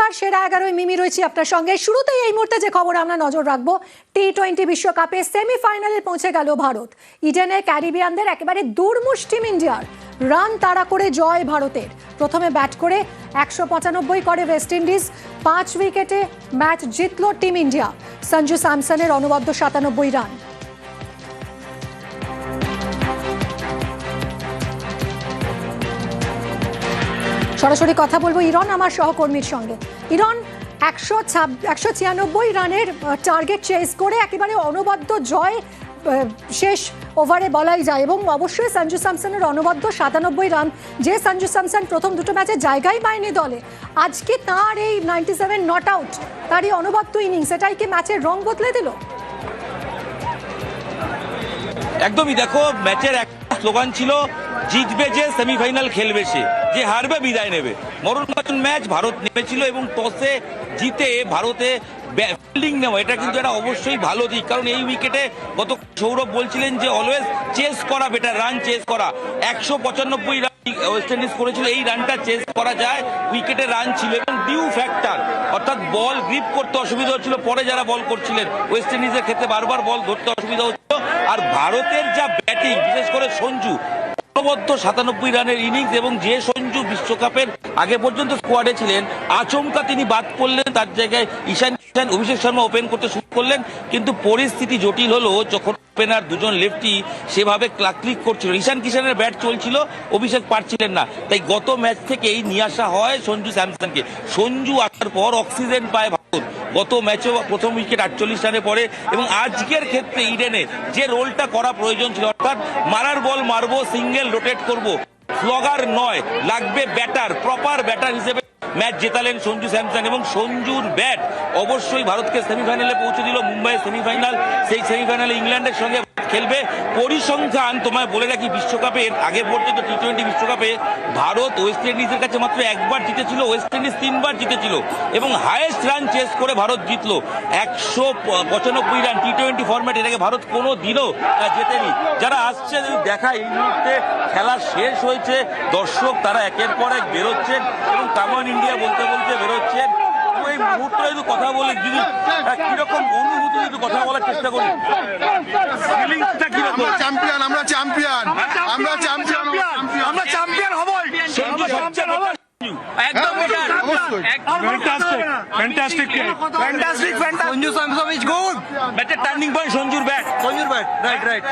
নমস্কার, সেরা 11 মিমি রয়েছে আপনার সঙ্গে। শুরুতেই এই মুহূর্তে যে খবর আমরা নজর রাখবো, টি-20 বিশ্বকাপে সেমিফাইনালে পৌঁছে গেল ভারত। ইডেনে ক্যারিবিয়ানদের একেবারে দুর্মুষ টিম ইন্ডিয়ার রান তাড়া করে জয় ভারতের। প্রথমে ব্যাট করে 195 করে ওয়েস্ট ইন্ডিজ, 5 উইকেটে ম্যাচ জিতল টিম ইন্ডিয়া। সঞ্জু স্যামসনের অনবদ্য 97 রান। সরাসরি কথা বলবো ইরন আমার সহকর্মীর সঙ্গে। ইরন, 196 রানের টার্গেট চেস করে একেবারে অনবদ্য জয় শেষ ওভারে বলাই যায়, এবং অবশ্যই সঞ্জু স্যামসনের অনবদ্য 97 রান। যে সঞ্জু স্যামসন প্রথম দুটো ম্যাচে জায়গায় পায়নি দলে, আজকে তার এই 97 নট আউট, তার এই অনবদ্য ইনিংস, এটাই কি ম্যাচের রং বদলে দিল? একদমই। দেখো, ম্যাচের একটা স্লোগান ছিল জিতবে যে, সেমিফাইনাল খেলবে সে, যে হারবে বিদায় নেবে। মরণঘাতী ম্যাচ ভারত নেমেছিল এবং টসে জিতে ভারতে ফিল্ডিং নেওয়া, এটা কিন্তু একটা অবশ্যই ভালো দিক। কারণ এই উইকেটে গত সৌরভ বলছিলেন যে অলওয়েজ চেস করা বেটার, রান চেস করা। 195 রান ওয়েস্ট ইন্ডিজ করেছিল, এই রানটা চেস করা যায়, উইকেটে রান ছিল এবং ডিউ ফ্যাক্টর, অর্থাৎ বল গ্রিপ করতে অসুবিধা হচ্ছিল। পরে যারা বল করছিলেন ওয়েস্ট ইন্ডিজের ক্ষেত্রে বারবার বল ধরতে অসুবিধা হচ্ছিল। আর ভারতের যা ব্যাটিং, বিশেষ করে সঞ্জু, অনবদ্য 97 রানের ইনিংস। এবং যে সঞ্জু বিশ্বকাপের আগে পর্যন্ত স্কোয়াডে ছিলেন, আচমকা তিনি বাদ পড়লেন, তার জায়গায় ঈশান কিষান, অভিষেক শর্মা ওপেন করতে শুরু করলেন। কিন্তু পরিস্থিতি জটিল হলো যখন ওপেনার দুজন লেফটি সেভাবে ক্লিক করছিল। ঈশান কিষানের ব্যাট চলছিল, অভিষেক পারছিলেন না, তাই গত ম্যাচ থেকেই নিয়ে আসা হয় সঞ্জু স্যামসনকে। সঞ্জু আসার পর অক্সিজেন পায় ভারত। গত ম্যাচে প্রথম উইকেট 48 রানে পড়ে, এবং আজকের ক্ষেত্রে ইডেনে যে রোলটা করা প্রয়োজন ছিল, অর্থাৎ মারার বল মারবো, সিঙ্গেল রোটেট করব, স্লগার নয়, লাগবে ব্যাটার, প্রপার ব্যাটার হিসেবে ম্যাচ জেতালেন সঞ্জু স্যামসন। এবং সঞ্জুর ব্যাট অবশ্যই ভারতকে সেমিফাইনালে পৌঁছে দিল। মুম্বাইয়ের সেমিফাইনাল, সেই সেমিফাইনালে ইংল্যান্ডের সঙ্গে খেলবে। পরিসংখ্যান তোমায় বলে রাখি, বিশ্বকাপের আগে পর্যন্ত টি-20 বিশ্বকাপে ভারত ওয়েস্ট ইন্ডিজের কাছে মাত্র একবার জিতেছিল, ওয়েস্ট ইন্ডিজ 3 বার জিতেছিল, এবং হাইয়েস্ট রান চেস করে ভারত জিতল 195 রান টি-20 ফরম্যাট। এটাকে ভারত কোনো দিনও জেতেনি। যারা আসছে যদি দেখা, এই মুহূর্তে খেলা শেষ হয়েছে, দর্শক তারা একের পর এক বেরোচ্ছেন এবং কামন ইন্ডিয়া বলতে বলতে বেরোচ্ছেন। এই মুহূর্তে যদি কথা বলে, যদি কিরকম অনুভূতি, যদি কথা বলার চেষ্টা করি, ফিলিংসটা কিরকম? চ্যাম্পিয়ন, আমরা চ্যাম্পিয়ন, আমরা চ্যাম্পিয়ন, আমরা চ্যাম্পিয়ন হবই। সঞ্জু সবচেয়ে বড় একদম better, Fantastic. Sanju Samson is good. ম্যাচের টার্নিং পয়েন্ট সঞ্জুর ব্যাট, রাইট।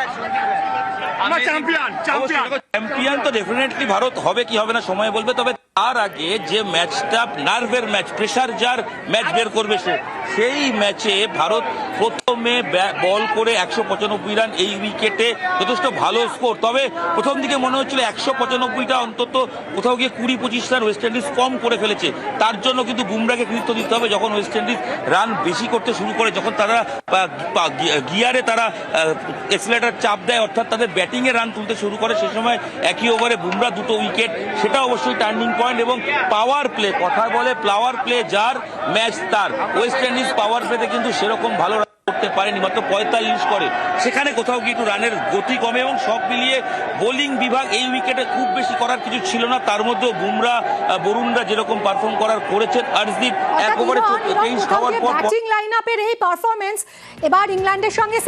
আমরা চ্যাম্পিয়ন। চ্যাম্পিয়ন তো ডেফিনেটলি ভারত হবে, কি হবে না সময় বলবে। তবে তার আগে যে ম্যাচটা নার্ভের ম্যাচ, প্রেসার যার ম্যাচ বের করবে সেই ম্যাচে ভারত প্রথমে বল করে 195 রান, এই উইকেটে যথেষ্ট ভালো স্কোর। তবে প্রথম দিকে মনে হচ্ছিল 195টা অন্তত কোথাও গিয়ে 20-25 রান ওয়েস্ট ইন্ডিজ কম করে ফেলেছে। তার জন্য কিন্তু বুমরাকে কৃতিত্ব দিতে হবে। যখন ওয়েস্ট ইন্ডিজ রান বেশি করতে শুরু করে, যখন তারা গিয়ারে তারা এক্সিলারেটর চাপ দেয়, অর্থাৎ তাদের ব্যাটিংয়ে রান তুলতে শুরু করে, সে সময় একই ওভারে বুমরা 2টো উইকেট, সেটা অবশ্যই টার্নিং পয়েন্ট। এবং পাওয়ার প্লে, কথা বলে পাওয়ার প্লে যার, ম্যাচ তার। ওয়েস্ট ইন্ডিজ পাওয়ার প্লেতে কিন্তু সেরকম ভালো করতে পারেনি, মাত্র 45 করে, সেখানে কোথাও গিয়ে একটু রানের গতি কমে। এবং সব মিলিয়ে বোলিং বিভাগ এই উইকেটে খুব বেশি করার কিছু ছিল না। তার মধ্যে বুমরা, বরুণরা যেরকম পারফর্ম করার করেছেন, হর্ষদীপ এক ওভারে 23 খাওয়ার পর ব্যাটিং লাইন আপের এই পারফরমেন্স এবার ইংল্যান্ডের সঙ্গে